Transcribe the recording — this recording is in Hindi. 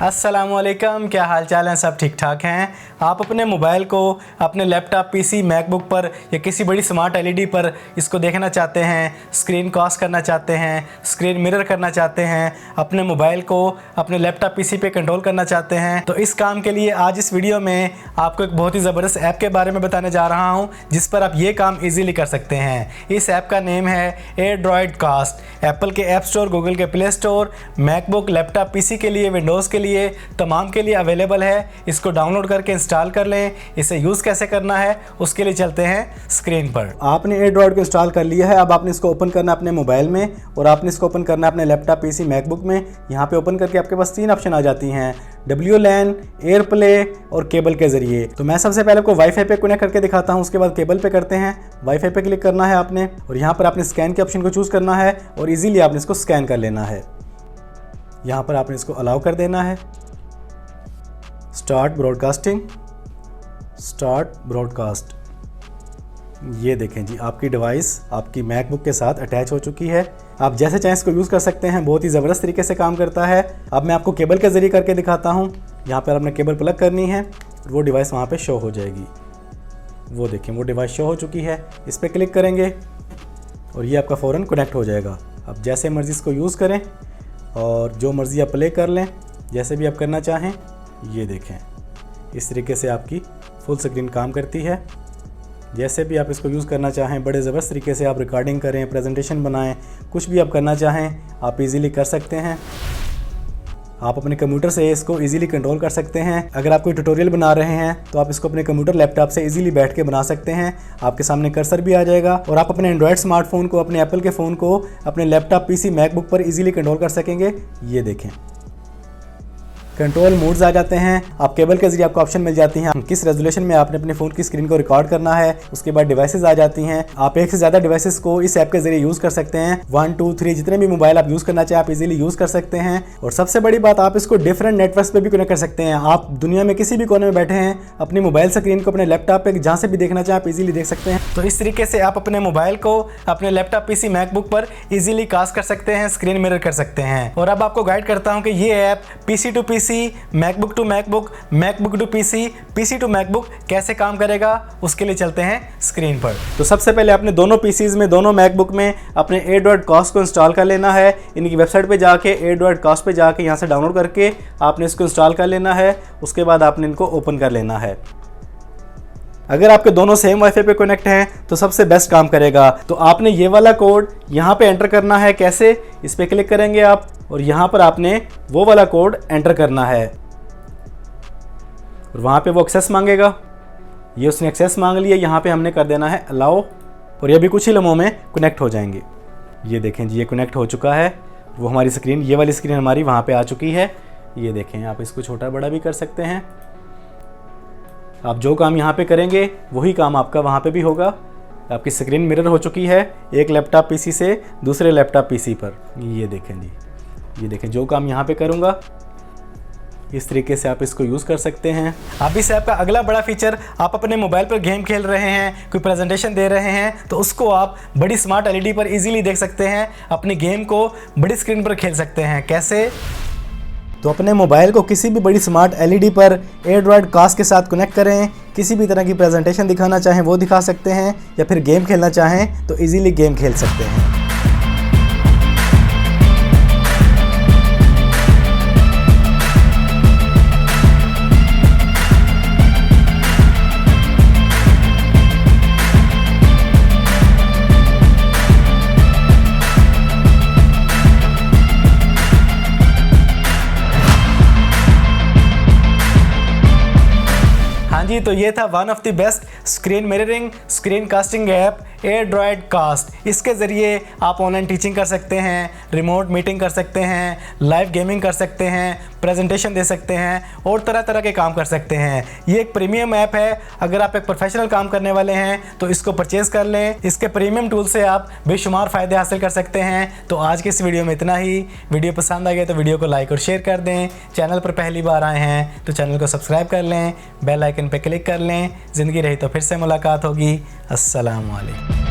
अस्सलामुअलैकुम, क्या हाल चाल हैं? सब ठीक ठाक हैं? आप अपने मोबाइल को अपने लैपटॉप, पीसी, मैकबुक पर या किसी बड़ी स्मार्ट एलईडी पर इसको देखना चाहते हैं, स्क्रीन क्रॉस करना चाहते हैं, स्क्रीन मिरर करना चाहते हैं, अपने मोबाइल को अपने लैपटॉप, पीसी पे कंट्रोल करना चाहते हैं, तो इस काम के लिए आज इस वीडियो में आपको एक बहुत ही ज़बरदस्त ऐप के बारे में बताने जा रहा हूँ जिस पर आप ये काम ईजीली कर सकते हैं। इस ऐप का नेम है एंड्रॉयड कास्ट। एप्पल के ऐप स्टोर, गूगल के play store, MacBook, laptop, PC के लिए, विंडोज़ के लिए, तमाम के लिए अवेलेबल है। इसको डाउनलोड करके इंस्टॉल कर लें। इसे यूज़ कैसे करना है उसके लिए चलते हैं स्क्रीन पर। आपने एंड्रॉयड को इंस्टॉल कर लिया है। अब आपने इसको ओपन करना है अपने मोबाइल में और आपने इसको ओपन करना है अपने लैपटॉप, पीसी, मैकबुक में। यहाँ पे ओपन करके आपके पास 3 ऑप्शन आ जाती हैं, WLAN, एयरप्ले और केबल के ज़रिए। तो मैं सबसे पहले आपको वाईफाई पे कनेक्ट करके दिखाता हूँ, उसके बाद केबल पे करते हैं। वाईफाई पे क्लिक करना है आपने और यहाँ पर आपने स्कैन के ऑप्शन को चूज़ करना है और इजीली आपने इसको स्कैन कर लेना है। यहाँ पर आपने इसको अलाउ कर देना है। Start broadcasting, start broadcast. ये देखें जी, आपकी डिवाइस आपकी मैकबुक के साथ अटैच हो चुकी है। आप जैसे चाहें इसको यूज़ कर सकते हैं, बहुत ही ज़बरदस्त तरीके से काम करता है। अब मैं आपको केबल के ज़रिए करके दिखाता हूँ। यहाँ पर आपने केबल प्लग करनी है और वो डिवाइस वहाँ पे शो हो जाएगी। वो देखें, वो डिवाइस शो हो चुकी है। इस पर क्लिक करेंगे और ये आपका फ़ौरन कनेक्ट हो जाएगा। अब जैसे मर्ज़ी इसको यूज़ करें और जो मर्ज़ी आप प्ले कर लें, जैसे भी आप करना चाहें। ये देखें, इस तरीके से आपकी फुल स्क्रीन काम करती है। जैसे भी आप इसको यूज़ करना चाहें, बड़े ज़बरदस्त तरीके से आप रिकॉर्डिंग करें, प्रेजेंटेशन बनाएं, कुछ भी आप करना चाहें आप इजीली कर सकते हैं। आप अपने कंप्यूटर से इसको इजीली कंट्रोल कर सकते हैं। अगर आप कोई ट्यूटोरियल बना रहे हैं तो आप इसको अपने कंप्यूटर, लैपटॉप से इजीली बैठ के बना सकते हैं। आपके सामने कर्सर भी आ जाएगा और आप अपने एंड्रॉयड स्मार्टफोन को, अपने एप्पल के फ़ोन को अपने लैपटॉप, पीसी, मैकबुक पर इजीली कंट्रोल कर सकेंगे। ये देखें, कंट्रोल मोड्स आ जाते हैं। आप केबल के जरिए आपको ऑप्शन मिल जाती हैं किस रेजोल्यूशन में आपने अपने फ़ोन की स्क्रीन को रिकॉर्ड करना है। उसके बाद डिवाइसेस आ जाती हैं। आप एक से ज़्यादा डिवाइसेस को इस ऐप के जरिए यूज़ कर सकते हैं। 1, 2, 3 जितने भी मोबाइल आप यूज़ करना चाहें आप इजीली यूज़ कर सकते हैं। और सबसे बड़ी बात, आप इसको डिफरेंट नेटवर्क्स पे भी कनेक्ट कर सकते हैं। आप दुनिया में किसी भी कोने में बैठे हैं, अपनी मोबाइल स्क्रीन को अपने लैपटॉप पे जहाँ से भी देखना चाहें आप इजीली देख सकते हैं। तो इस तरीके से आप अपने मोबाइल को अपने लैपटॉप, पीसी, मैकबुक पर इजीली कास्ट कर सकते हैं, स्क्रीन मिरर कर सकते हैं। और अब आपको गाइड करता हूँ कि ये app PC to PC, MacBook to MacBook, MacBook to PC, PC to MacBook कैसे काम करेगा उसके लिए चलते हैं स्क्रीन पर। तो सबसे पहले आपने दोनों पीसीज में, दोनों मैकबुक में अपने एंड्रॉयड कास्ट को इंस्टॉल कर लेना है। इनकी वेबसाइट पे जाके, एंड्रॉयड कास्ट पे जाके यहाँ से डाउनलोड करके आपने इसको इंस्टॉल कर लेना है। उसके बाद आपने इनको ओपन कर लेना है। अगर आपके दोनों सेम वाईफाई पे कनेक्ट हैं तो सबसे बेस्ट काम करेगा। तो आपने ये वाला कोड यहाँ पे एंटर करना है। कैसे? इस पर क्लिक करेंगे आप और यहाँ पर आपने वो वाला कोड एंटर करना है और वहाँ पे वो एक्सेस मांगेगा। ये उसने एक्सेस मांग लिया। यहाँ पे हमने कर देना है अलाउ और ये भी कुछ ही लम्हों में कनेक्ट हो जाएंगे। ये देखें जी, ये कनेक्ट हो चुका है। वो हमारी स्क्रीन, ये वाली स्क्रीन हमारी वहाँ पे आ चुकी है। ये देखें, आप इसको छोटा बड़ा भी कर सकते हैं। आप जो काम यहाँ पे करेंगे वही काम आपका वहाँ पे भी होगा। आपकी स्क्रीन मिरर हो चुकी है एक लैपटॉप पीसी से दूसरे लैपटॉप पीसी पर। ये देखें जी, ये देखें, जो काम यहाँ पे करूँगा इस तरीके से आप इसको यूज़ कर सकते हैं। अब इस ऐप का अगला बड़ा फीचर, आप अपने मोबाइल पर गेम खेल रहे हैं, कोई प्रेजेंटेशन दे रहे हैं, तो उसको आप बड़ी स्मार्ट एलईडी पर इजीली देख सकते हैं। अपनी गेम को बड़ी स्क्रीन पर खेल सकते हैं। कैसे? तो अपने मोबाइल को किसी भी बड़ी स्मार्ट एलईडी पर एंड्रॉयड कास्ट के साथ कनेक्ट करें। किसी भी तरह की प्रेजेंटेशन दिखाना चाहें वो दिखा सकते हैं या फिर गेम खेलना चाहें तो ईजीली गेम खेल सकते हैं। जी, तो ये था one of the best screen mirroring, screen casting app Android cast. इसके ज़रिए आप ऑनलाइन टीचिंग कर सकते हैं, रिमोट मीटिंग कर सकते हैं, लाइव गेमिंग कर सकते हैं, प्रेजेंटेशन दे सकते हैं और तरह तरह के काम कर सकते हैं। ये एक प्रीमियम ऐप है। अगर आप एक प्रोफेशनल काम करने वाले हैं तो इसको परचेज़ कर लें। इसके प्रीमियम टूल से आप बेशुमार फ़ायदे हासिल कर सकते हैं। तो आज की इस वीडियो में इतना ही। वीडियो पसंद आ गया तो वीडियो को लाइक और शेयर कर दें। चैनल पर पहली बार आए हैं तो चैनल को सब्सक्राइब कर लें, बेल आइकन पर क्लिक कर लें। ज़िंदगी रही तो फिर से मुलाकात होगी। अस्सलाम वालेकुम।